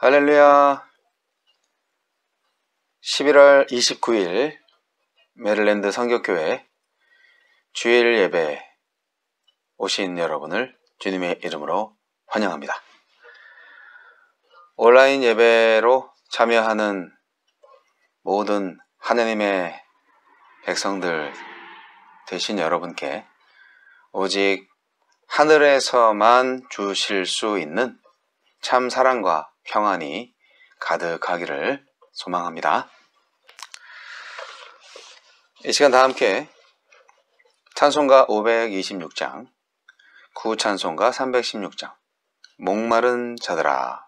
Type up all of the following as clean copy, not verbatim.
할렐루야. 11월 29일 메릴랜드 성격교회 주일 예배 오신 여러분을 주님의 이름으로 환영합니다. 온라인 예배로 참여하는 모든 하나님의 백성들 되신 여러분께 오직 하늘에서만 주실 수 있는 참 사랑과 평안이 가득하기를 소망합니다. 이 시간 다 함께 찬송가 526장, 구찬송가 316장, 목마른 자들아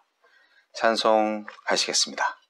찬송하시겠습니다.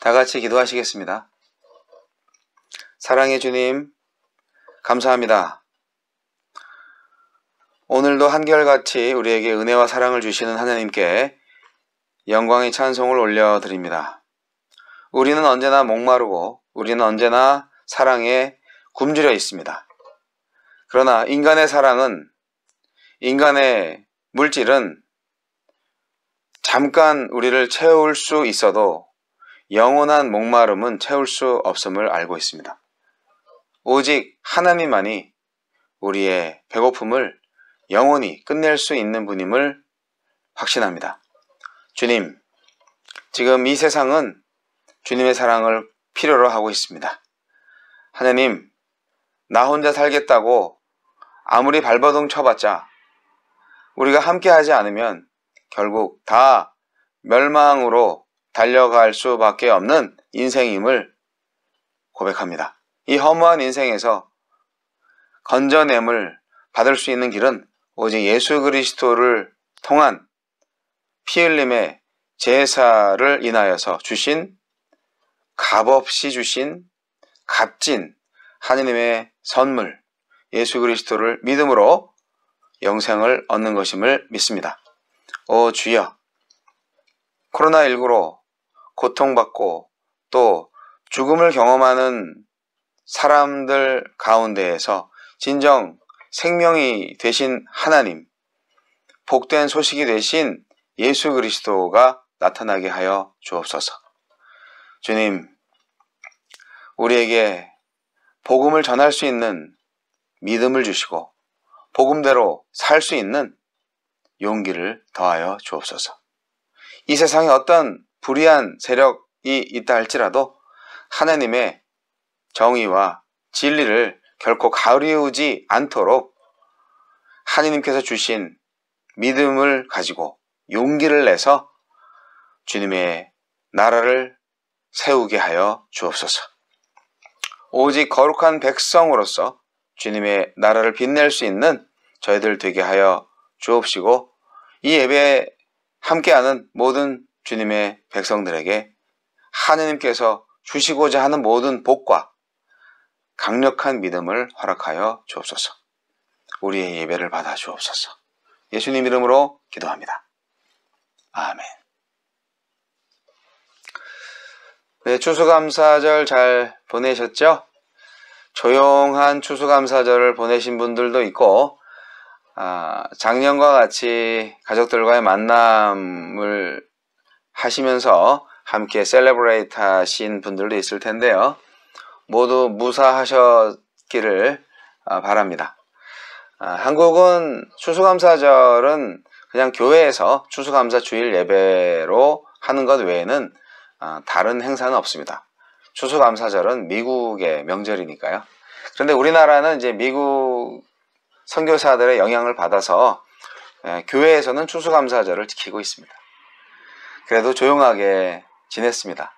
다 같이 기도하시겠습니다. 사랑의 주님, 감사합니다. 오늘도 한결같이 우리에게 은혜와 사랑을 주시는 하나님께 영광의 찬송을 올려드립니다. 우리는 언제나 목마르고 우리는 언제나 사랑에 굶주려 있습니다. 그러나 인간의 사랑은, 인간의 물질은 잠깐 우리를 채울 수 있어도 영원한 목마름은 채울 수 없음을 알고 있습니다. 오직 하나님만이 우리의 배고픔을 영원히 끝낼 수 있는 분임을 확신합니다. 주님, 지금 이 세상은 주님의 사랑을 필요로 하고 있습니다. 하나님, 나 혼자 살겠다고 아무리 발버둥 쳐봤자 우리가 함께 하지 않으면 결국 다 멸망으로 달려갈 수밖에 없는 인생임을 고백합니다. 이 허무한 인생에서 건져냄을 받을 수 있는 길은 오직 예수 그리스도를 통한 피 흘림의 제사를 인하여서 주신, 값없이 주신 값진 하느님의 선물 예수 그리스도를 믿음으로 영생을 얻는 것임을 믿습니다. 오 주여, 코로나19로 고통받고 또 죽음을 경험하는 사람들 가운데에서 진정 생명이 되신 하나님, 복된 소식이 되신 예수 그리스도가 나타나게 하여 주옵소서. 주님, 우리에게 복음을 전할 수 있는 믿음을 주시고 복음대로 살 수 있는 용기를 더하여 주옵소서. 이 세상에 어떤 불의한 세력이 있다 할지라도 하나님의 정의와 진리를 결코 가리우지 않도록 하나님께서 주신 믿음을 가지고 용기를 내서 주님의 나라를 세우게 하여 주옵소서. 오직 거룩한 백성으로서 주님의 나라를 빛낼 수 있는 저희들 되게 하여 주옵시고, 이 예배에 함께하는 모든 주님의 백성들에게 하느님께서 주시고자 하는 모든 복과 강력한 믿음을 허락하여 주옵소서. 우리의 예배를 받아 주옵소서. 예수님 이름으로 기도합니다. 아멘. 네, 추수감사절 잘 보내셨죠? 조용한 추수감사절을 보내신 분들도 있고, 작년과 같이 가족들과의 만남을 하시면서 함께 셀레브레이트 하신 분들도 있을 텐데요. 모두 무사하셨기를 바랍니다. 한국은 추수감사절은 그냥 교회에서 추수감사 주일 예배로 하는 것 외에는 다른 행사는 없습니다. 추수감사절은 미국의 명절이니까요. 그런데 우리나라는 이제 미국 선교사들의 영향을 받아서 교회에서는 추수감사절을 지키고 있습니다. 그래도 조용하게 지냈습니다.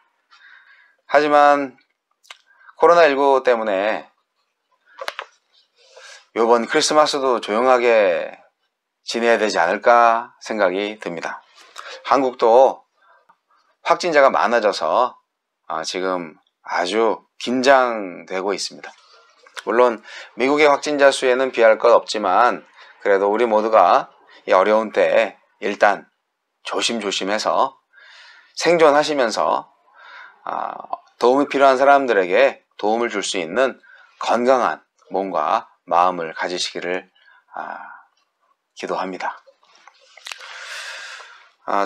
하지만 코로나19 때문에 이번 크리스마스도 조용하게 지내야 되지 않을까 생각이 듭니다. 한국도 확진자가 많아져서 지금 아주 긴장되고 있습니다. 물론 미국의 확진자 수에는 비할 것 없지만 그래도 우리 모두가 이 어려운 때에 일단 조심조심해서 생존하시면서 도움이 필요한 사람들에게 도움을 줄 수 있는 건강한 몸과 마음을 가지시기를 기도합니다.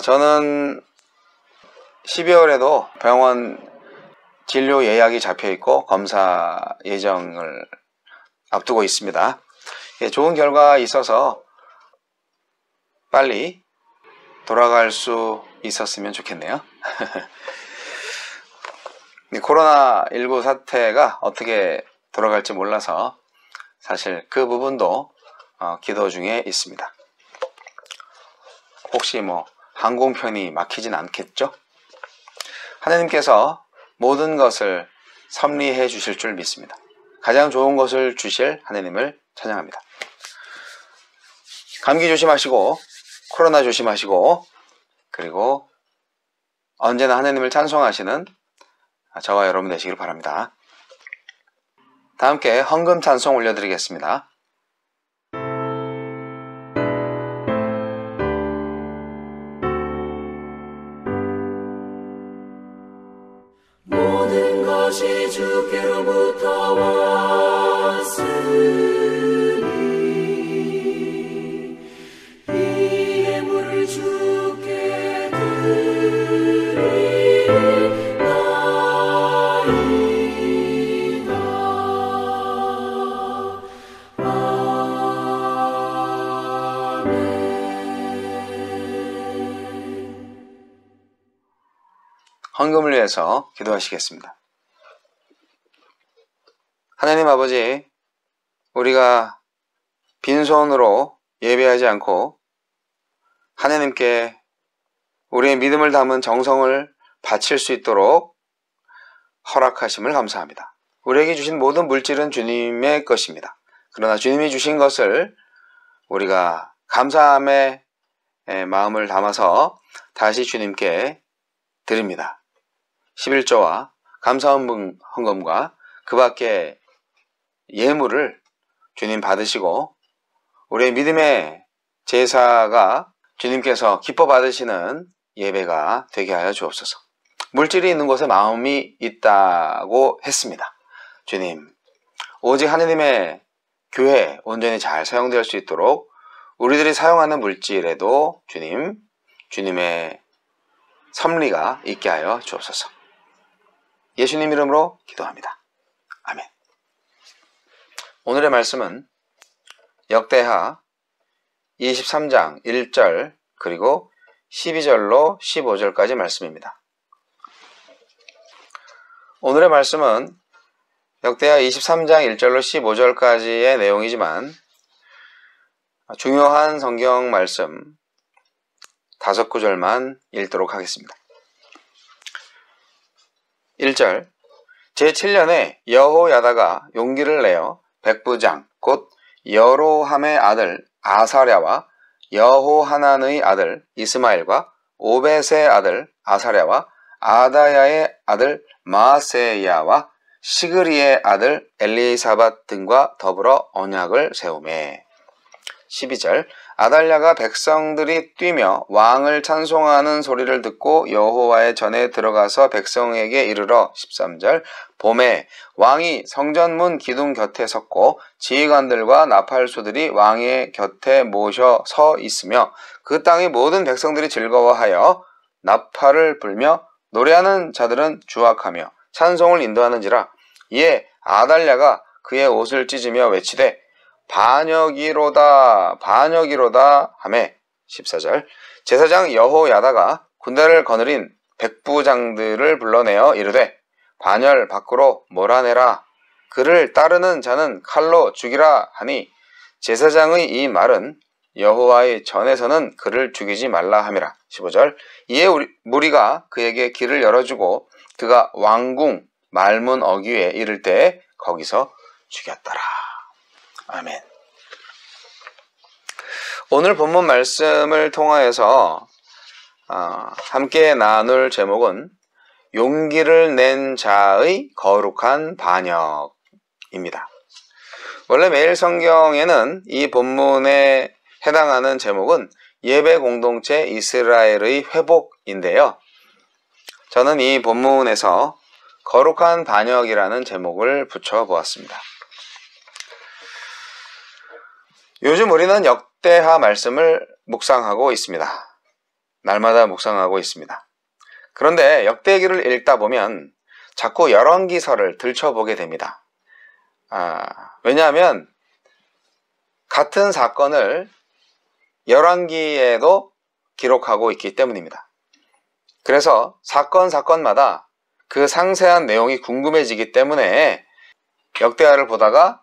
저는 12월에도 병원 진료 예약이 잡혀있고 검사 예정을 앞두고 있습니다. 좋은 결과가 있어서 빨리 돌아갈 수 있었으면 좋겠네요. 코로나19 사태가 어떻게 돌아갈지 몰라서 사실 그 부분도 기도 중에 있습니다. 혹시 항공편이 막히진 않겠죠? 하나님께서 모든 것을 섭리해 주실 줄 믿습니다. 가장 좋은 것을 주실 하나님을 찬양합니다. 감기 조심하시고 코로나 조심하시고, 그리고 언제나 하나님을 찬송하시는 저와 여러분 되시길 바랍니다. 다 함께 헌금 찬송 올려드리겠습니다. 모든 것이 주께로부터 왔으니 이 예물을 주께 드리나이다. 啊 헌금을 위해서 기도하시겠습니다. 하나님 아버지, 우리가 빈손으로 예배하지 않고 하나님께 우리의 믿음을 담은 정성을 바칠 수 있도록 허락하심을 감사합니다. 우리에게 주신 모든 물질은 주님의 것입니다. 그러나 주님이 주신 것을 우리가 감사함의 마음을 담아서 다시 주님께 드립니다. 11조와 감사 헌금과 그 밖에 예물을 주님 받으시고 우리의 믿음의 제사가 주님께서 기뻐 받으시는 예배가 되게 하여 주옵소서. 물질이 있는 곳에 마음이 있다고 했습니다. 주님, 오직 하느님의 교회 온전히 잘 사용될 수 있도록 우리들이 사용하는 물질에도 주님의 섭리가 있게 하여 주옵소서. 예수님 이름으로 기도합니다. 아멘. 오늘의 말씀은 역대하 23장 1절 그리고 12절로 15절까지 말씀입니다. 오늘의 말씀은 역대하 23장 1절로 15절까지의 내용이지만 중요한 성경 말씀 5구절만 읽도록 하겠습니다. 1절 제7년에 여호야다가 용기를 내어 백부장 곧 여로함의 아들 아사랴와 여호하난의 아들 이스마엘과 오벳의 아들 아사랴와 아다야의 아들 마세야와 시그리의 아들 엘리사밧 등과 더불어 언약을 세우매. 12절 아달랴가 백성들이 뛰며 왕을 찬송하는 소리를 듣고 여호와의 전에 들어가서 백성에게 이르러 13절 봄에 왕이 성전문 기둥 곁에 섰고 지휘관들과 나팔수들이 왕의 곁에 모셔 서 있으며 그 땅의 모든 백성들이 즐거워하여 나팔을 불며 노래하는 자들은 주악하며 찬송을 인도하는지라. 이에 아달랴가 그의 옷을 찢으며 외치되 반역이로다 반역이로다 하매. 14절 제사장 여호야다가 군대를 거느린 백부장들을 불러내어 이르되 반열 밖으로 몰아내라. 그를 따르는 자는 칼로 죽이라 하니 제사장의 이 말은 여호와의 전에서는 그를 죽이지 말라 함이라. 15절 이에 무리가 그에게 길을 열어주고 그가 왕궁 말문 어귀에 이를 때 거기서 죽였더라. 아멘. 오늘 본문 말씀을 통하여서 함께 나눌 제목은 용기를 낸 자의 거룩한 반역입니다. 원래 매일 성경에는 이 본문에 해당하는 제목은 예배 공동체 이스라엘의 회복인데요. 저는 이 본문에서 거룩한 반역이라는 제목을 붙여보았습니다. 요즘 우리는 역대하 말씀을 묵상하고 있습니다. 날마다 묵상하고 있습니다. 그런데 역대기를 읽다 보면 자꾸 열왕기서를 들춰보게 됩니다. 왜냐하면 같은 사건을 열왕기에도 기록하고 있기 때문입니다. 그래서 사건마다 그 상세한 내용이 궁금해지기 때문에 역대하를 보다가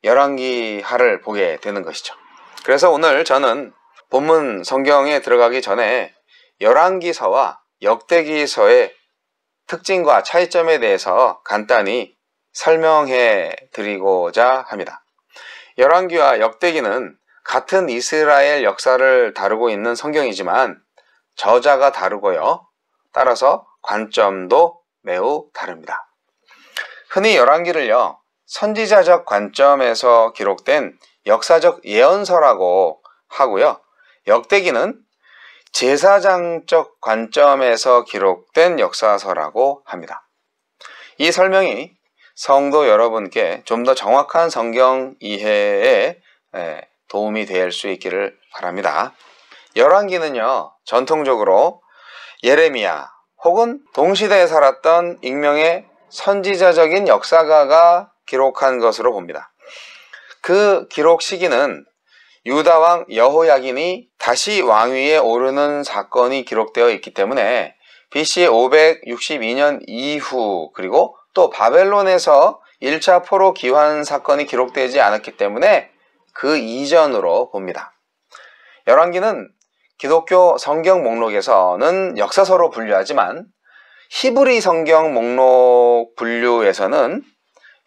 열왕기하를 보게 되는 것이죠. 그래서 오늘 저는 본문 성경에 들어가기 전에 열왕기서와 역대기서의 특징과 차이점에 대해서 간단히 설명해 드리고자 합니다. 열왕기와 역대기는 같은 이스라엘 역사를 다루고 있는 성경이지만 저자가 다르고요. 따라서 관점도 매우 다릅니다. 흔히 열왕기를요, 선지자적 관점에서 기록된 역사적 예언서라고 하고요. 역대기는 제사장적 관점에서 기록된 역사서라고 합니다. 이 설명이 성도 여러분께 좀 더 정확한 성경 이해에 도움이 될 수 있기를 바랍니다. 열왕기는요, 전통적으로 예레미야 혹은 동시대에 살았던 익명의 선지자적인 역사가가 기록한 것으로 봅니다. 그 기록 시기는 유다왕 여호야긴이 다시 왕위에 오르는 사건이 기록되어 있기 때문에 BC 562년 이후 그리고 또 바벨론에서 1차 포로 귀환 사건이 기록되지 않았기 때문에 그 이전으로 봅니다. 열왕기는 기독교 성경 목록에서는 역사서로 분류하지만 히브리 성경 목록 분류에서는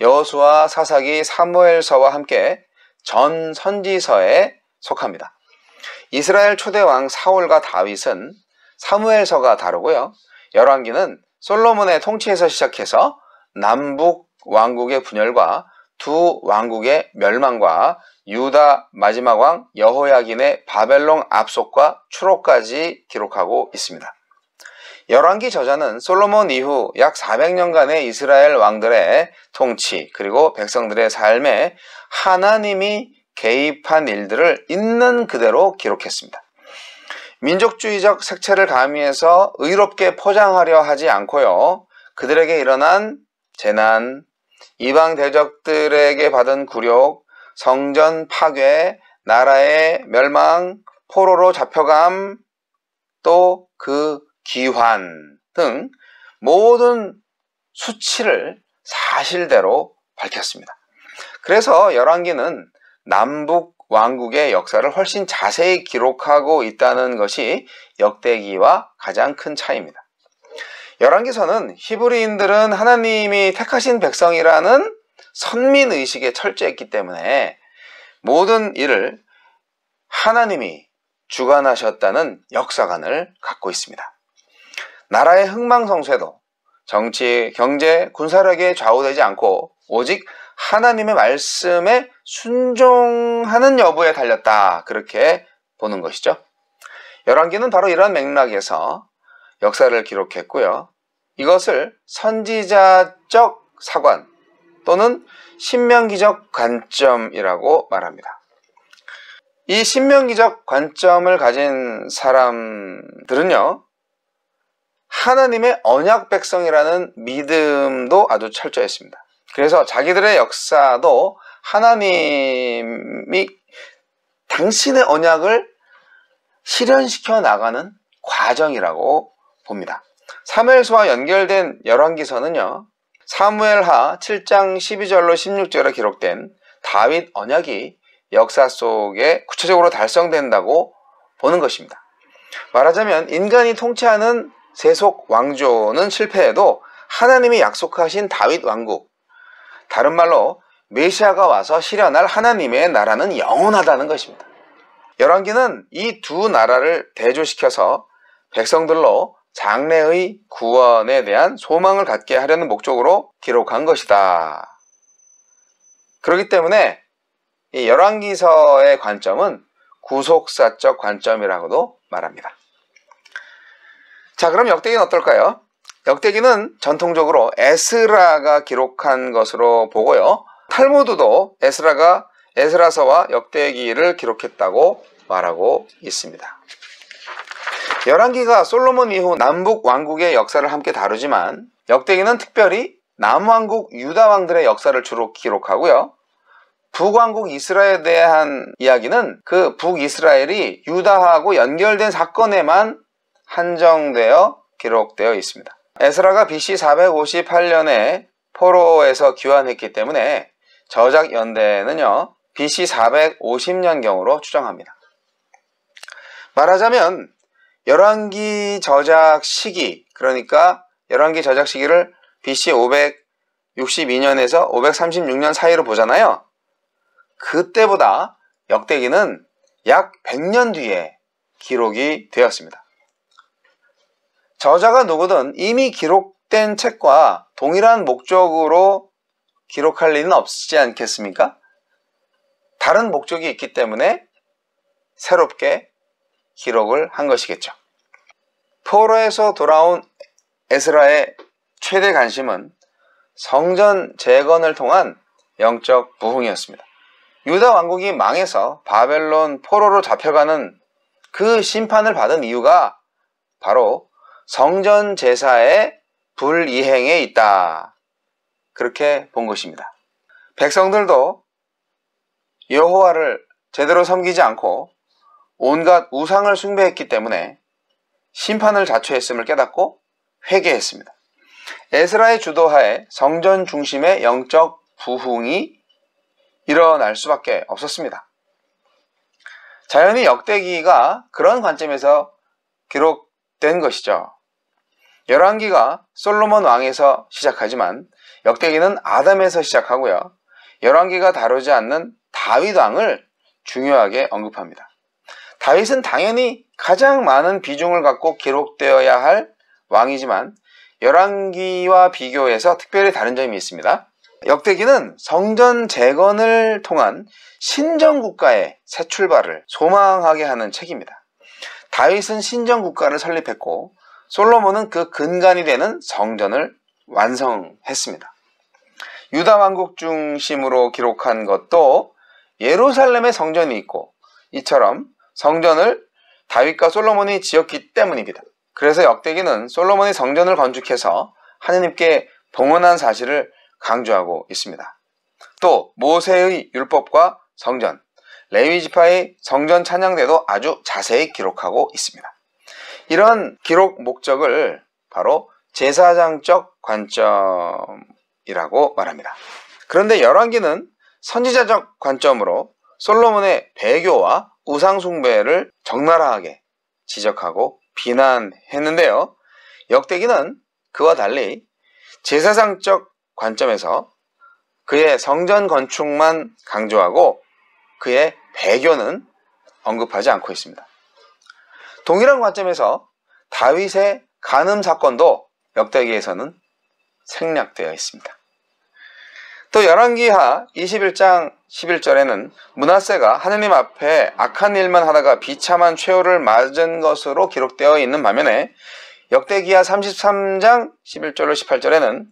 여호수아, 사사기, 사무엘서와 함께 전 선지서에 속합니다. 이스라엘 초대왕 사울과 다윗은 사무엘서가 다르고요. 열왕기는 솔로몬의 통치에서 시작해서 남북 왕국의 분열과 두 왕국의 멸망과 유다 마지막 왕 여호야긴의 바벨론 압속과 추록까지 기록하고 있습니다. 열왕기 저자는 솔로몬 이후 약 400년간의 이스라엘 왕들의 통치 그리고 백성들의 삶에 하나님이 개입한 일들을 있는 그대로 기록했습니다. 민족주의적 색채를 가미해서 의롭게 포장하려 하지 않고요. 그들에게 일어난 재난, 이방 대적들에게 받은 굴욕, 성전 파괴, 나라의 멸망, 포로로 잡혀감, 또 그 귀환 등 모든 수치를 사실대로 밝혔습니다. 그래서 열왕기는 남북 왕국의 역사를 훨씬 자세히 기록하고 있다는 것이 역대기와 가장 큰 차이입니다. 열왕기서는 히브리인들은 하나님이 택하신 백성이라는 선민의식에 철저했기 때문에 모든 일을 하나님이 주관하셨다는 역사관을 갖고 있습니다. 나라의 흥망성쇠도 정치, 경제, 군사력에 좌우되지 않고 오직 하나님의 말씀에 순종하는 여부에 달렸다. 그렇게 보는 것이죠. 열왕기는 바로 이런 맥락에서 역사를 기록했고요. 이것을 선지자적 사관 또는 신명기적 관점이라고 말합니다. 이 신명기적 관점을 가진 사람들은요, 하나님의 언약 백성이라는 믿음도 아주 철저했습니다. 그래서 자기들의 역사도 하나님이 당신의 언약을 실현시켜 나가는 과정이라고 봅니다. 사무엘서와 연결된 열왕기서는요, 사무엘하 7장 12절로 16절에 기록된 다윗 언약이 역사 속에 구체적으로 달성된다고 보는 것입니다. 말하자면 인간이 통치하는 세속 왕조는 실패해도 하나님이 약속하신 다윗 왕국, 다른 말로 메시아가 와서 실현할 하나님의 나라는 영원하다는 것입니다. 열왕기는 이 두 나라를 대조시켜서 백성들로 장래의 구원에 대한 소망을 갖게 하려는 목적으로 기록한 것이다. 그렇기 때문에 이 열왕기서의 관점은 구속사적 관점이라고도 말합니다. 자, 그럼 역대기는 어떨까요? 역대기는 전통적으로 에스라가 기록한 것으로 보고요. 탈무드도 에스라가 에스라서와 역대기를 기록했다고 말하고 있습니다. 열왕기가 솔로몬 이후 남북 왕국의 역사를 함께 다루지만 역대기는 특별히 남왕국 유다 왕들의 역사를 주로 기록하고요. 북왕국 이스라엘에 대한 이야기는 그 북이스라엘이 유다하고 연결된 사건에만 한정되어 기록되어 있습니다. 에스라가 BC 458년에 포로에서 귀환했기 때문에 저작 연대는요, BC 450년경으로 추정합니다. 말하자면 열왕기 저작 시기, 그러니까 열왕기 저작 시기를 BC 562년에서 536년 사이로 보잖아요. 그때보다 역대기는 약 100년 뒤에 기록이 되었습니다. 저자가 누구든 이미 기록된 책과 동일한 목적으로 기록할 리는 없지 않겠습니까? 다른 목적이 있기 때문에 새롭게 기록을 한 것이겠죠. 포로에서 돌아온 에스라의 최대 관심은 성전 재건을 통한 영적 부흥이었습니다. 유다 왕국이 망해서 바벨론 포로로 잡혀가는 그 심판을 받은 이유가 바로 성전 제사의 불이행에 있다. 그렇게 본 것입니다. 백성들도 여호와를 제대로 섬기지 않고 온갖 우상을 숭배했기 때문에 심판을 자초했음을 깨닫고 회개했습니다. 에스라의 주도하에 성전 중심의 영적 부흥이 일어날 수밖에 없었습니다. 자연히 역대기가 그런 관점에서 기록된 것이죠. 열왕기가 솔로몬 왕에서 시작하지만 역대기는 아담에서 시작하고요. 열왕기가 다루지 않는 다윗 왕을 중요하게 언급합니다. 다윗은 당연히 가장 많은 비중을 갖고 기록되어야 할 왕이지만 열왕기와 비교해서 특별히 다른 점이 있습니다. 역대기는 성전 재건을 통한 신정국가의 새 출발을 소망하게 하는 책입니다. 다윗은 신정국가를 설립했고 솔로몬은 그 근간이 되는 성전을 완성했습니다. 유다 왕국 중심으로 기록한 것도 예루살렘에 성전이 있고 이처럼 성전을 다윗과 솔로몬이 지었기 때문입니다. 그래서 역대기는 솔로몬이 성전을 건축해서 하느님께 봉헌한 사실을 강조하고 있습니다. 또 모세의 율법과 성전, 레위지파의 성전 찬양대도 아주 자세히 기록하고 있습니다. 이런 기록 목적을 바로 제사장적 관점이라고 말합니다. 그런데 열왕기는 선지자적 관점으로 솔로몬의 배교와 우상숭배를 적나라하게 지적하고 비난했는데요. 역대기는 그와 달리 제사장적 관점에서 그의 성전 건축만 강조하고 그의 배교는 언급하지 않고 있습니다. 동일한 관점에서 다윗의 간음 사건도 역대기에서는 생략되어 있습니다. 또 열왕기하 21장 11절에는 므낫세가 하느님 앞에 악한 일만 하다가 비참한 최후를 맞은 것으로 기록되어 있는 반면에 역대기하 33장 11절로 18절에는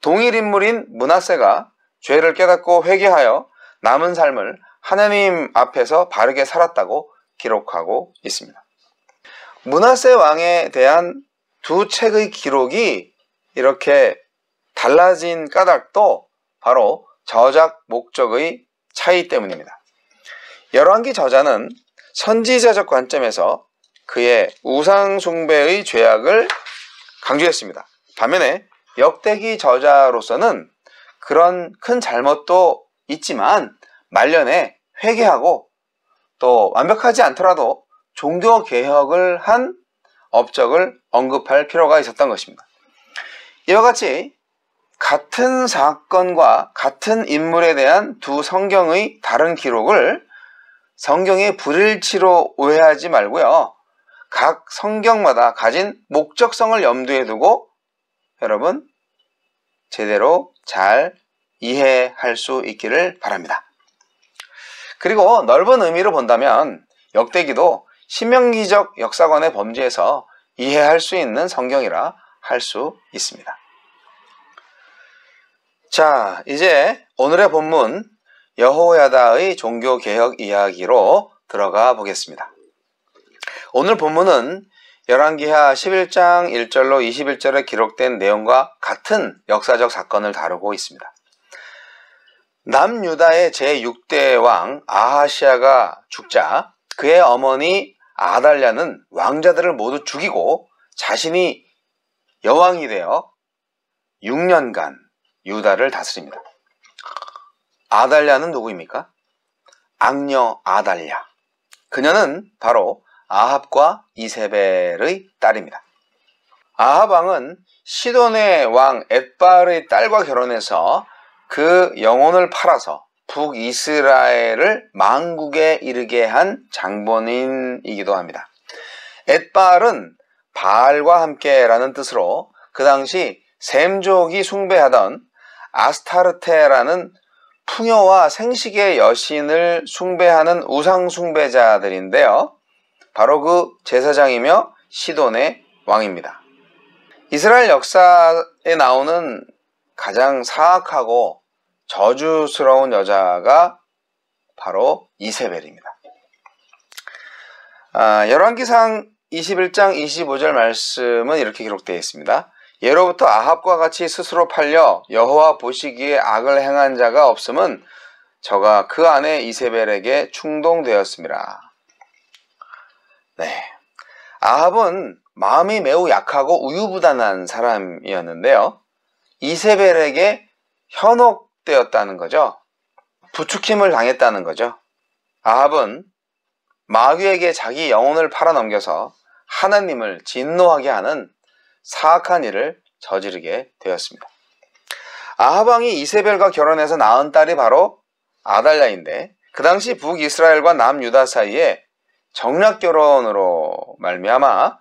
동일 인물인 므낫세가 죄를 깨닫고 회개하여 남은 삶을 하나님 앞에서 바르게 살았다고 기록하고 있습니다. 므낫세 왕에 대한 두 책의 기록이 이렇게 달라진 까닭도 바로 저작 목적의 차이 때문입니다. 열왕기 저자는 선지자적 관점에서 그의 우상숭배의 죄악을 강조했습니다. 반면에 역대기 저자로서는 그런 큰 잘못도 있지만 말년에 회개하고 또 완벽하지 않더라도 종교개혁을 한 업적을 언급할 필요가 있었던 것입니다. 이와 같이 같은 사건과 같은 인물에 대한 두 성경의 다른 기록을 성경의 불일치로 오해하지 말고요. 각 성경마다 가진 목적성을 염두에 두고 여러분 제대로 잘 이해할 수 있기를 바랍니다. 그리고 넓은 의미로 본다면 역대기도 신명기적 역사관의 범주에서 이해할 수 있는 성경이라 할 수 있습니다. 자, 이제 오늘의 본문 여호야다의 종교개혁 이야기로 들어가 보겠습니다. 오늘 본문은 열왕기하 11장 1절로 21절에 기록된 내용과 같은 역사적 사건을 다루고 있습니다. 남유다의 제6대 왕 아하시아가 죽자 그의 어머니 아달랴는 왕자들을 모두 죽이고 자신이 여왕이 되어 6년간 유다를 다스립니다. 아달랴는 누구입니까? 악녀 아달랴. 그녀는 바로 아합과 이세벨의 딸입니다. 아합 왕은 시돈의 왕 엣바알의 딸과 결혼해서 그 영혼을 팔아서 북이스라엘을 망국에 이르게 한 장본인이기도 합니다. 엣바알은 바알과 함께라는 뜻으로 그 당시 셈족이 숭배하던 아스타르테라는 풍요와 생식의 여신을 숭배하는 우상숭배자들인데요. 바로 그 제사장이며 시돈의 왕입니다. 이스라엘 역사에 나오는 가장 사악하고 저주스러운 여자가 바로 이세벨입니다. 열왕기상 21장 25절 말씀은 이렇게 기록되어 있습니다. 예로부터 아합과 같이 스스로 팔려 여호와 보시기에 악을 행한 자가 없음은 저가 그 아내 이세벨에게 충동되었습니다. 네, 아합은 마음이 매우 약하고 우유부단한 사람이었는데요. 이세벨에게 현혹되었다는 거죠. 부추김을 당했다는 거죠. 아합은 마귀에게 자기 영혼을 팔아넘겨서 하나님을 진노하게 하는 사악한 일을 저지르게 되었습니다. 아합 왕이 이세벨과 결혼해서 낳은 딸이 바로 아달랴인데, 그 당시 북이스라엘과 남유다 사이에 정략 결혼으로 말미암아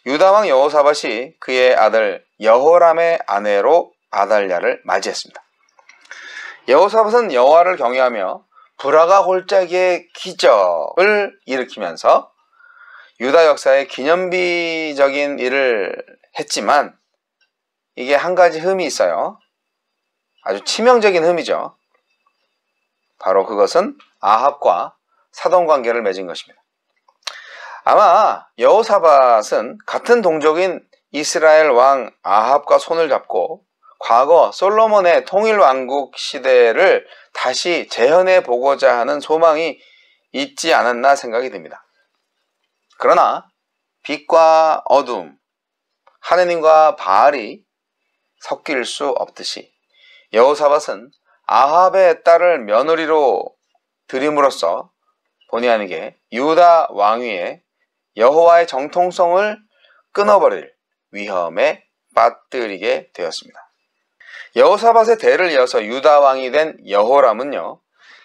유다 왕 여호사밧이 그의 아들 여호람의 아내로 아달랴를 맞이했습니다. 여호사밧은 여호와를 경외하며 브라가 골짜기의 기적을 일으키면서 유다 역사의 기념비적인 일을 했지만, 이게 한 가지 흠이 있어요. 아주 치명적인 흠이죠. 바로 그것은 아합과 사돈관계를 맺은 것입니다. 아마 여호사밧은 같은 동족인 이스라엘 왕 아합과 손을 잡고 과거 솔로몬의 통일왕국 시대를 다시 재현해 보고자 하는 소망이 있지 않았나 생각이 듭니다. 그러나 빛과 어둠, 하느님과 바알이 섞일 수 없듯이 여호사밧은 아합의 딸을 며느리로 들임으로써 본의 아니게 유다 왕위의 여호와의 정통성을 끊어버릴 위험에 빠뜨리게 되었습니다. 여호사밧의 대를 이어서 유다 왕이 된 여호람은요,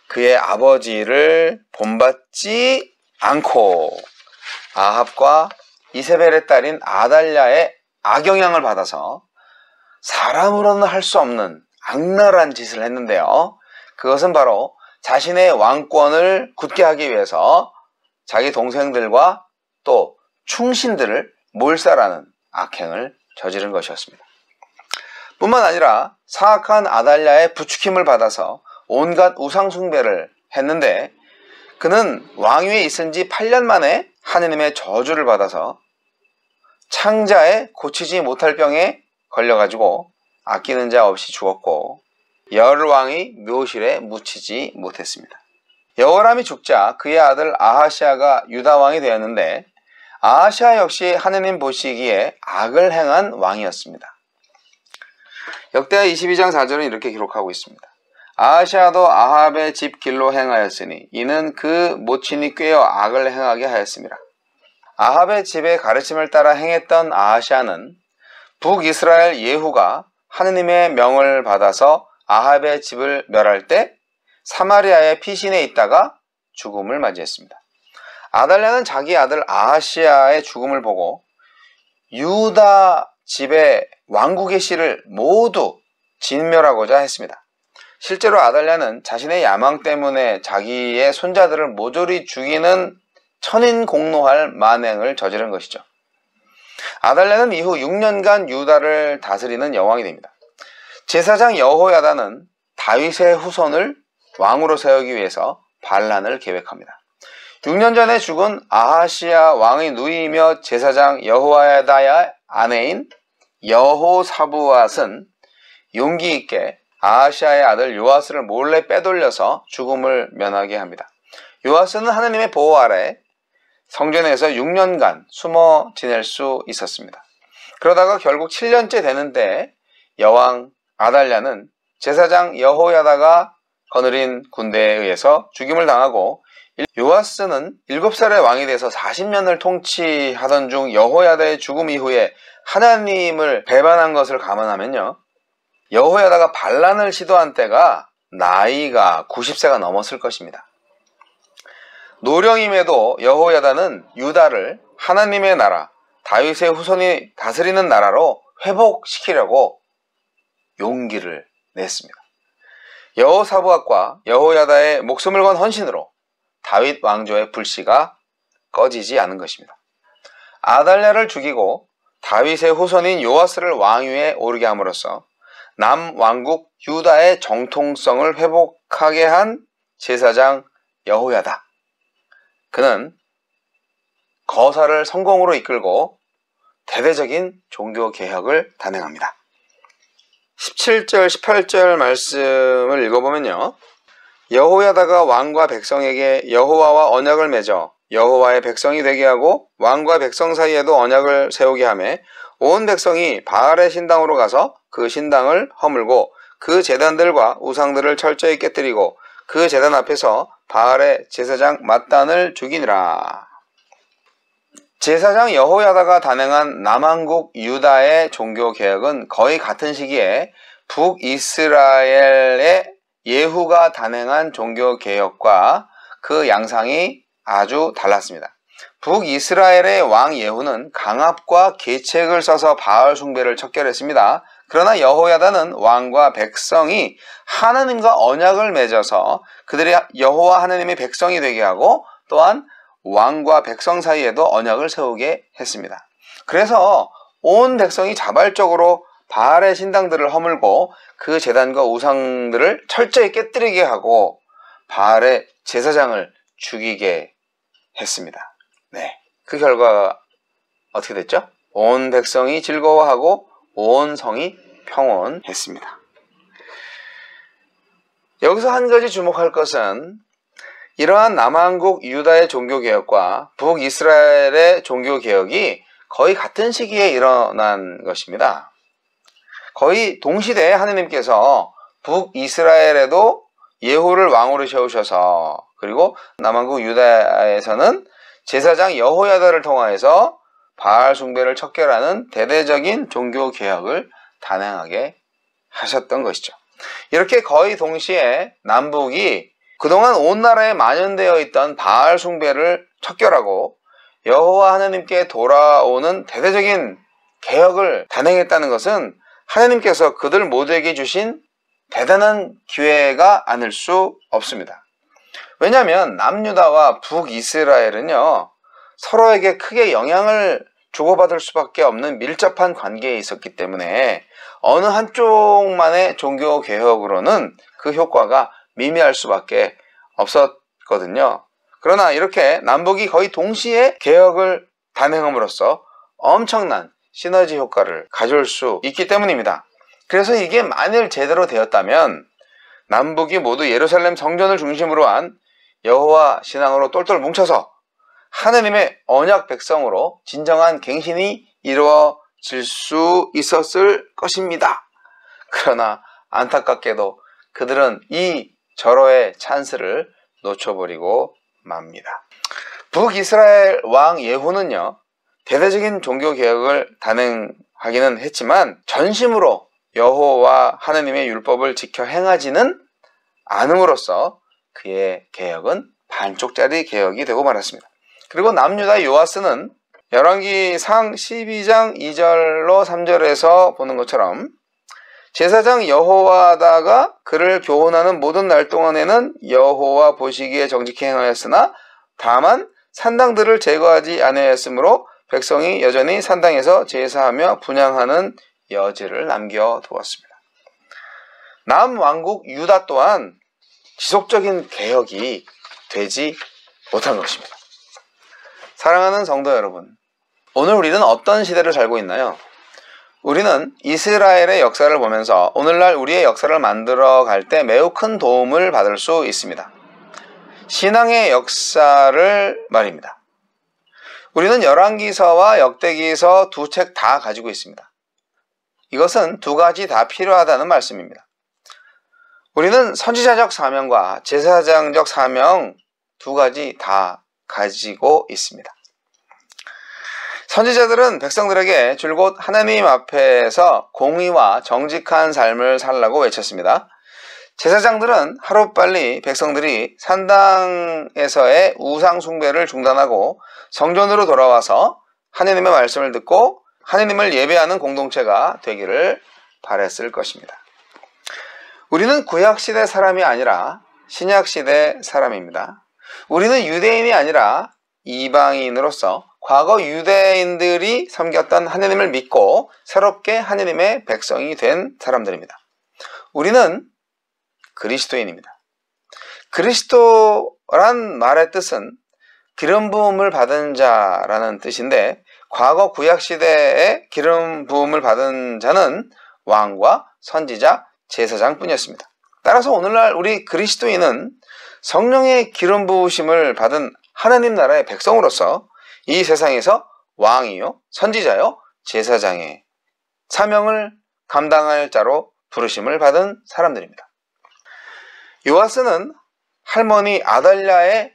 그의 아버지를 본받지 않고 아합과 이세벨의 딸인 아달랴의 악영향을 받아서 사람으로는 할 수 없는 악랄한 짓을 했는데요. 그것은 바로 자신의 왕권을 굳게 하기 위해서 자기 동생들과 또 충신들을 몰살하는 악행을 저지른 것이었습니다. 뿐만 아니라 사악한 아달랴의 부추김을 받아서 온갖 우상숭배를 했는데, 그는 왕위에 있은 지 8년 만에 하느님의 저주를 받아서 창자에 고치지 못할 병에 걸려가지고 아끼는 자 없이 죽었고, 열왕이 묘실에 묻히지 못했습니다. 여호람이 죽자 그의 아들 아하시아가 유다 왕이 되었는데, 아하시아 역시 하느님 보시기에 악을 행한 왕이었습니다. 역대하 22장 4절은 이렇게 기록하고 있습니다. 아하시아도 아합의 집 길로 행하였으니 이는 그 모친이 꾀어 악을 행하게 하였습니다. 아합의 집의 가르침을 따라 행했던 아하시아는 북이스라엘 예후가 하느님의 명을 받아서 아합의 집을 멸할 때 사마리아의 피신에 있다가 죽음을 맞이했습니다. 아달랴는 자기 아들 아하시아의 죽음을 보고 유다 집의 왕국의 씨를 모두 진멸하고자 했습니다. 실제로 아달랴는 자신의 야망 때문에 자기의 손자들을 모조리 죽이는 천인공노할 만행을 저지른 것이죠. 아달랴는 이후 6년간 유다를 다스리는 여왕이 됩니다. 제사장 여호야다는 다윗의 후손을 왕으로 세우기 위해서 반란을 계획합니다. 6년 전에 죽은 아하시아 왕의 누이이며 제사장 여호야다의 아내인 여호사부앗은 용기 있게 아하시아의 아들 요아스를 몰래 빼돌려서 죽음을 면하게 합니다. 요아스는 하느님의 보호 아래 성전에서 6년간 숨어 지낼 수 있었습니다. 그러다가 결국 7년째 되는데 여왕 아달랴는 제사장 여호야다가 거느린 군대에 의해서 죽임을 당하고, 요아스는 7살의 왕이 돼서 40년을 통치하던 중 여호야다의 죽음 이후에 하나님을 배반한 것을 감안하면요, 여호야다가 반란을 시도한 때가 나이가 90세가 넘었을 것입니다. 노령임에도 여호야다는 유다를 하나님의 나라, 다윗의 후손이 다스리는 나라로 회복시키려고 용기를 냈습니다. 여호사부앗과 여호야다의 목숨을 건 헌신으로 다윗 왕조의 불씨가 꺼지지 않은 것입니다. 아달랴를 죽이고 다윗의 후손인 요아스를 왕위에 오르게 함으로써 남왕국 유다의 정통성을 회복하게 한 제사장 여호야다. 그는 거사를 성공으로 이끌고 대대적인 종교개혁을 단행합니다. 17절, 18절 말씀을 읽어보면요, 여호야다가 왕과 백성에게 여호와와 언약을 맺어 여호와의 백성이 되게 하고 왕과 백성 사이에도 언약을 세우게 하며 온 백성이 바알의 신당으로 가서 그 신당을 허물고 그 제단들과 우상들을 철저히 깨뜨리고 그 제단 앞에서 바알의 제사장 맏단을 죽이니라. 제사장 여호야다가 단행한 남한국 유다의 종교개혁은 거의 같은 시기에 북이스라엘의 예후가 단행한 종교개혁과 그 양상이 아주 달랐습니다. 북이스라엘의 왕 예후는 강압과 계책을 써서 바알 숭배를 척결했습니다. 그러나 여호야다는 왕과 백성이 하나님과 언약을 맺어서 그들이 여호와 하나님의 백성이 되게 하고 또한 왕과 백성 사이에도 언약을 세우게 했습니다. 그래서 온 백성이 자발적으로 바알의 신당들을 허물고 그 제단과 우상들을 철저히 깨뜨리게 하고 바알의 제사장을 죽이게 했습니다. 네, 그 결과가 어떻게 됐죠? 온 백성이 즐거워하고 온 성이 평온했습니다. 여기서 한 가지 주목할 것은 이러한 남한국 유다의 종교개혁과 북이스라엘의 종교개혁이 거의 같은 시기에 일어난 것입니다. 거의 동시대에 하느님께서 북이스라엘에도 예후를 왕으로 세우셔서 그리고 남한국 유다에서는 제사장 여호야다를 통하여서 바알 숭배를 척결하는 대대적인 종교개혁을 단행하게 하셨던 것이죠. 이렇게 거의 동시에 남북이 그동안 온 나라에 만연되어 있던 바알 숭배를 척결하고 여호와 하나님께 돌아오는 대대적인 개혁을 단행했다는 것은 하나님께서 그들 모두에게 주신 대단한 기회가 아닐 수 없습니다. 왜냐하면 남유다와 북이스라엘은요, 서로에게 크게 영향을 주고받을 수밖에 없는 밀접한 관계에 있었기 때문에 어느 한쪽만의 종교 개혁으로는 그 효과가 미미할 수밖에 없었거든요. 그러나 이렇게 남북이 거의 동시에 개혁을 단행함으로써 엄청난 시너지 효과를 가져올 수 있기 때문입니다. 그래서 이게 만일 제대로 되었다면 남북이 모두 예루살렘 성전을 중심으로 한 여호와 신앙으로 똘똘 뭉쳐서 하느님의 언약 백성으로 진정한 갱신이 이루어질 수 있었을 것입니다. 그러나 안타깝게도 그들은 이 절호의 찬스를 놓쳐버리고 맙니다. 북이스라엘 왕 예후는요, 대대적인 종교개혁을 단행하기는 했지만 전심으로 여호와 하느님의 율법을 지켜 행하지는 않음으로써 그의 개혁은 반쪽짜리 개혁이 되고 말았습니다. 그리고 남유다 요아스는 열왕기상 12장 2절로 3절에서 보는 것처럼 제사장 여호야다가 그를 교훈하는 모든 날 동안에는 여호와 보시기에 정직히 행하였으나 다만 산당들을 제거하지 아니하였으므로 백성이 여전히 산당에서 제사하며 분향하는 여지를 남겨두었습니다. 남왕국 유다 또한 지속적인 개혁이 되지 못한 것입니다. 사랑하는 성도 여러분, 오늘 우리는 어떤 시대를 살고 있나요? 우리는 이스라엘의 역사를 보면서 오늘날 우리의 역사를 만들어 갈 때 매우 큰 도움을 받을 수 있습니다. 신앙의 역사를 말입니다. 우리는 열왕기서와 역대기서 두 책 다 가지고 있습니다. 이것은 두 가지 다 필요하다는 말씀입니다. 우리는 선지자적 사명과 제사장적 사명 두 가지 다 가지고 있습니다. 선지자들은 백성들에게 줄곧 하나님 앞에서 공의와 정직한 삶을 살라고 외쳤습니다. 제사장들은 하루빨리 백성들이 산당에서의 우상 숭배를 중단하고 성전으로 돌아와서 하나님의 말씀을 듣고 하나님을 예배하는 공동체가 되기를 바랬을 것입니다. 우리는 구약시대 사람이 아니라 신약시대 사람입니다. 우리는 유대인이 아니라 이방인으로서 과거 유대인들이 섬겼던 하나님을 믿고 새롭게 하나님의 백성이 된 사람들입니다. 우리는 그리스도인입니다. 그리스도란 말의 뜻은 기름 부음을 받은 자라는 뜻인데 과거 구약시대에 기름 부음을 받은 자는 왕과 선지자, 제사장뿐이었습니다. 따라서 오늘날 우리 그리스도인은 성령의 기름 부으심을 받은 하나님 나라의 백성으로서 이 세상에서 왕이요, 선지자요, 제사장의 사명을 감당할 자로 부르심을 받은 사람들입니다. 요아스는 할머니 아달랴의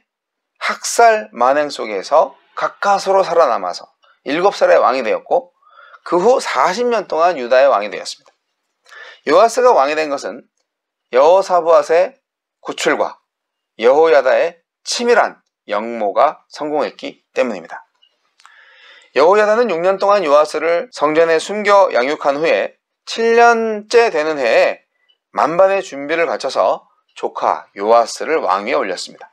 학살 만행 속에서 가까스로 살아남아서 7살의 왕이 되었고 그 후 40년 동안 유다의 왕이 되었습니다. 요아스가 왕이 된 것은 여호사밧의 구출과 여호야다의 치밀한 영모가 성공했기 때문입니다. 여호야다는 6년 동안 요아스를 성전에 숨겨 양육한 후에 7년째 되는 해에 만반의 준비를 갖춰서 조카 요아스를 왕위에 올렸습니다.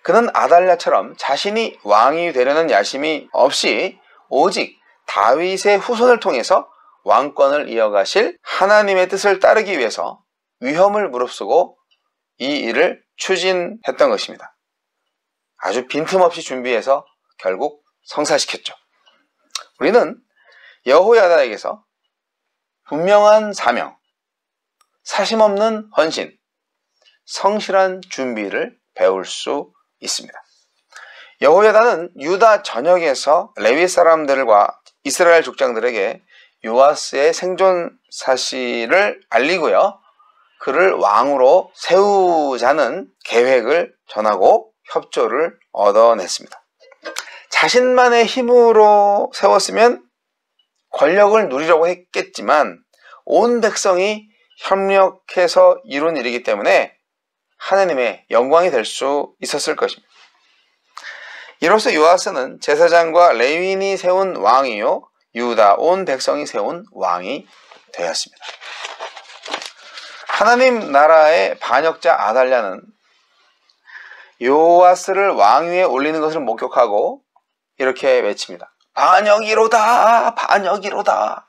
그는 아달랴처럼 자신이 왕이 되려는 야심이 없이 오직 다윗의 후손을 통해서 왕권을 이어가실 하나님의 뜻을 따르기 위해서 위험을 무릅쓰고 이 일을 추진했던 것입니다. 아주 빈틈없이 준비해서 결국 성사시켰죠. 우리는 여호야다에게서 분명한 사명, 사심없는 헌신, 성실한 준비를 배울 수 있습니다. 여호야다는 유다 전역에서 레위 사람들과 이스라엘 족장들에게 요아스의 생존 사실을 알리고요, 그를 왕으로 세우자는 계획을 전하고 협조를 얻어냈습니다. 자신만의 힘으로 세웠으면 권력을 누리려고 했겠지만 온 백성이 협력해서 이룬 일이기 때문에 하나님의 영광이 될 수 있었을 것입니다. 이로써 요아스는 제사장과 레위인이 세운 왕이요 유다 온 백성이 세운 왕이 되었습니다. 하나님 나라의 반역자 아달랴는 요아스를 왕위에 올리는 것을 목격하고 이렇게 외칩니다. 반역이로다, 반역이로다.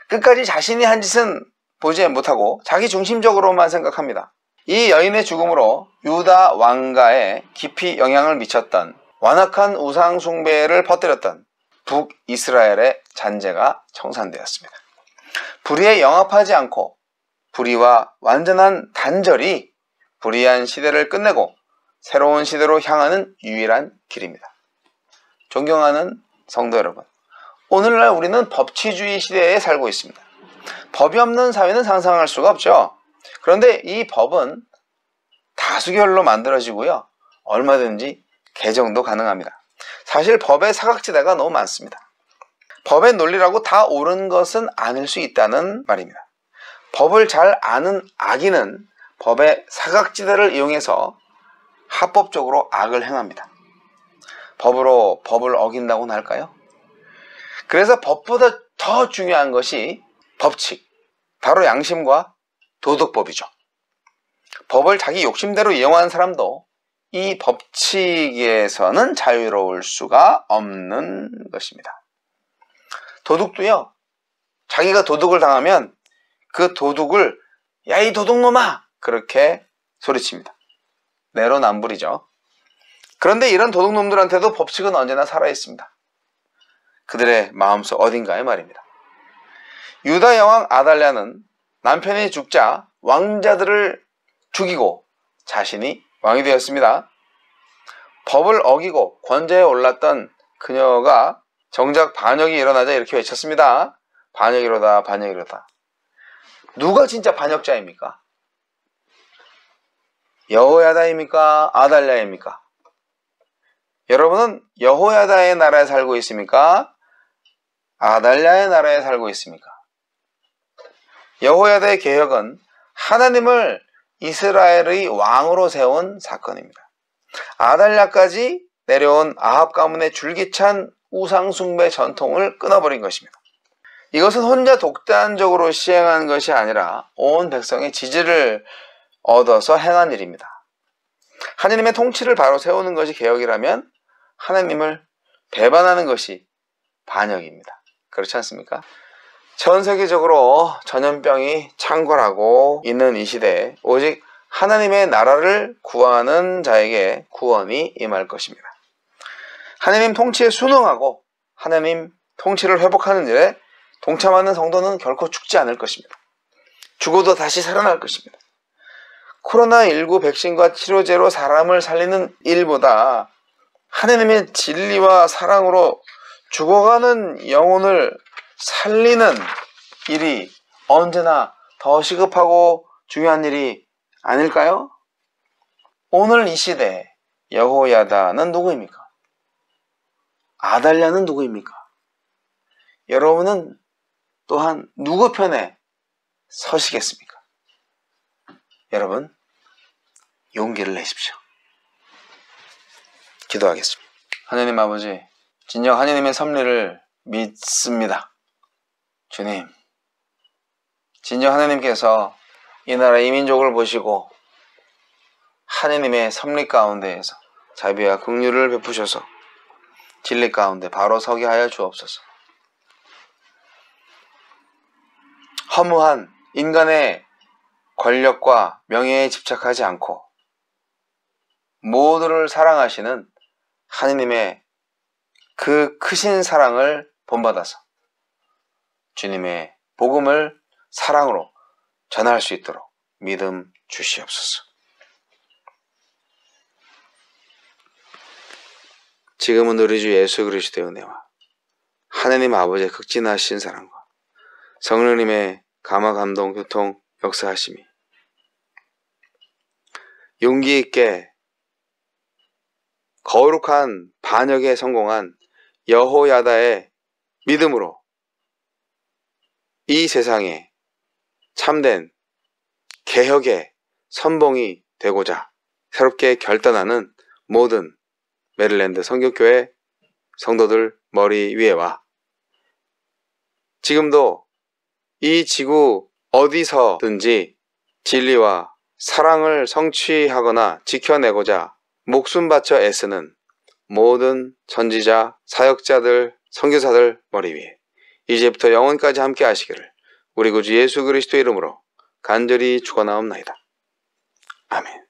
끝까지 자신이 한 짓은 보지 못하고 자기 중심적으로만 생각합니다. 이 여인의 죽음으로 유다 왕가에 깊이 영향을 미쳤던 완악한 우상 숭배를 퍼뜨렸던 북이스라엘의 잔재가 청산되었습니다. 불의에 영합하지 않고 불의와 완전한 단절이 불의한 시대를 끝내고 새로운 시대로 향하는 유일한 길입니다. 존경하는 성도 여러분, 오늘날 우리는 법치주의 시대에 살고 있습니다. 법이 없는 사회는 상상할 수가 없죠. 그런데 이 법은 다수결로 만들어지고요, 얼마든지 개정도 가능합니다. 사실 법의 사각지대가 너무 많습니다. 법의 논리라고 다 옳은 것은 아닐 수 있다는 말입니다. 법을 잘 아는 악인은 법의 사각지대를 이용해서 합법적으로 악을 행합니다. 법으로 법을 어긴다고는 할까요? 그래서 법보다 더 중요한 것이 법칙, 바로 양심과 도덕법이죠. 법을 자기 욕심대로 이용하는 사람도 이 법칙에서는 자유로울 수가 없는 것입니다. 도둑도요, 자기가 도둑을 당하면 그 도둑을 야, 이 도둑놈아! 그렇게 소리칩니다. 내로남불이죠. 그런데 이런 도둑놈들한테도 법칙은 언제나 살아있습니다. 그들의 마음속 어딘가에 말입니다. 유다 여왕 아달랴는 남편이 죽자 왕자들을 죽이고 자신이 왕이 되었습니다. 법을 어기고 권좌에 올랐던 그녀가 정작 반역이 일어나자 이렇게 외쳤습니다. 반역이로다, 반역이로다. 누가 진짜 반역자입니까? 여호야다입니까? 아달랴입니까? 여러분은 여호야다의 나라에 살고 있습니까? 아달랴의 나라에 살고 있습니까? 여호야다의 개혁은 하나님을 이스라엘의 왕으로 세운 사건입니다. 아달랴까지 내려온 아합 가문의 줄기찬 우상숭배 전통을 끊어버린 것입니다. 이것은 혼자 독단적으로 시행한 것이 아니라 온 백성의 지지를 얻어서 행한 일입니다. 하나님의 통치를 바로 세우는 것이 개혁이라면 하나님을 배반하는 것이 반역입니다. 그렇지 않습니까? 전 세계적으로 전염병이 창궐하고 있는 이 시대에 오직 하나님의 나라를 구하는 자에게 구원이 임할 것입니다. 하나님 통치에 순응하고 하나님 통치를 회복하는 일에 동참하는 성도는 결코 죽지 않을 것입니다. 죽어도 다시 살아날 것입니다. 코로나19 백신과 치료제로 사람을 살리는 일보다 하느님의 진리와 사랑으로 죽어가는 영혼을 살리는 일이 언제나 더 시급하고 중요한 일이 아닐까요? 오늘 이 시대 여호야다는 누구입니까? 아달랴는 누구입니까? 여러분은 또한 누구 편에 서시겠습니까? 여러분, 용기를 내십시오. 기도하겠습니다. 하나님 아버지, 진정 하나님의 섭리를 믿습니다. 주님, 진정 하나님께서 이 나라 이 민족을 보시고 하나님의 섭리 가운데에서 자비와 긍휼을 베푸셔서 진리 가운데 바로 서게 하여 주옵소서. 허무한 인간의 권력과 명예에 집착하지 않고 모두를 사랑하시는 하느님의 그 크신 사랑을 본받아서 주님의 복음을 사랑으로 전할 수 있도록 믿음 주시옵소서. 지금은 우리 주 예수 그리스도의 은혜와 하느님 아버지의 극진하신 사랑과 성령님의 감화 감동 교통 역사하심이 용기 있게 거룩한 반역에 성공한 여호야다의 믿음으로 이 세상에 참된 개혁의 선봉이 되고자 새롭게 결단하는 모든 메릴랜드 선교교회 성도들 머리 위에와 지금도 이 지구 어디서든지 진리와 사랑을 성취하거나 지켜내고자 목숨 바쳐 애쓰는 모든 선지자, 사역자들, 선교사들 머리 위에 이제부터 영원까지 함께 하시기를 우리 구주 예수 그리스도 이름으로 간절히 축원하옵나이다. 아멘.